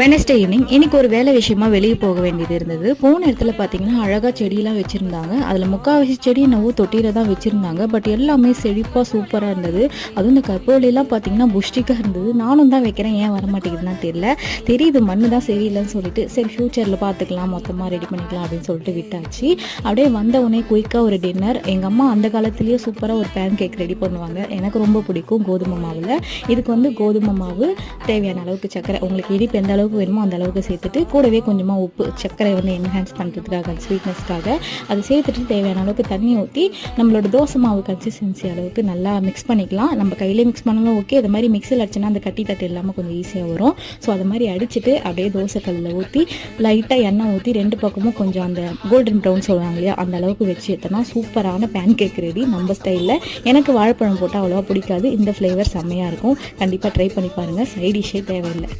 Wednesday evening இன்னைக்கு ஒரு வேலை விஷயமா வெளியே போக வேண்டியது இருந்தது. போன இடத்துல பார்த்தீங்கன்னா அழகாக செடியெல்லாம் வச்சுருந்தாங்க. அதில் முக்கால்வாசி செடி என்னவோ தொட்டியில் தான் வச்சுருந்தாங்க. பட் எல்லாமே செழிப்பாக சூப்பராக இருந்தது. அதுவும் இந்த கற்பூரவள்ளிலாம் பார்த்தீங்கன்னா புஷ்டிக்காக இருந்தது. நானும் தான் வைக்கிறேன், ஏன் வரமாட்டேங்குதுன்னு தெரியல. தெரியுது மண்ணு தான் சரியில்லைன்னு சொல்லிட்டு சரி ஃப்யூச்சரில் பார்த்துக்கலாம், மொத்தமாக ரெடி பண்ணிக்கலாம் அப்படின்னு சொல்லிட்டு விட்டாச்சு. அப்படியே வந்த உடனே குயிக்காக ஒரு டின்னர். எங்கள் அம்மா அந்த காலத்துலேயே சூப்பராக ஒரு பேன் கேக் ரெடி பண்ணுவாங்க. எனக்கு ரொம்ப பிடிக்கும் கோதுமை மாவில். இதுக்கு வந்து கோதுமை மாவு, தேவையான அளவுக்கு சர்க்கரை, உங்களுக்கு இனிப்பு எந்த அளவுக்கு வேணுமோ அந்த அளவுக்கு சேர்த்துட்டு, கூடவே கொஞ்சமாக உப்பு, சர்க்கரை வந்து என்ஹான்ஸ் பண்ணுறதுக்காக, ஸ்வீட்னஸ்க்காக அதை சேர்த்துட்டு தேவையான அளவுக்கு தண்ணி ஊற்றி நம்மளோட தோசை மாவு கன்சிஸ்டன்சி அளவுக்கு நல்லா மிக்ஸ் பண்ணிக்கலாம். நம்ம கையிலே மிக்ஸ் பண்ணாலும் ஓகே, அது மாதிரி மிக்ஸில் அடிச்சுன்னா அந்த கட்டி தட்டு இல்லாமல் கொஞ்சம் ஈஸியாக வரும். ஸோ அது மாதிரி அடிச்சுட்டு அப்படியே தோசை கல்லில் ஊற்றி லைட்டாக எண்ணெய் ஊற்றி ரெண்டு பக்கமும் கொஞ்சம் அந்த கோல்டன் ப்ரௌன் சொல்லுவாங்க இல்லையா, அந்த அளவுக்கு வச்சு எடுத்தோம்னா சூப்பரான பேன் கேக் ரெடி நம்ம ஸ்டைலில். எனக்கு வாழைப்பழம் போட்டால் அவ்வளோவா பிடிக்காது, இந்த ஃப்ளேவர் செம்மையாக இருக்கும். கண்டிப்பாக ட்ரை பண்ணி பாருங்கள், சைட் டிஷ்ஷே தேவையில்லை.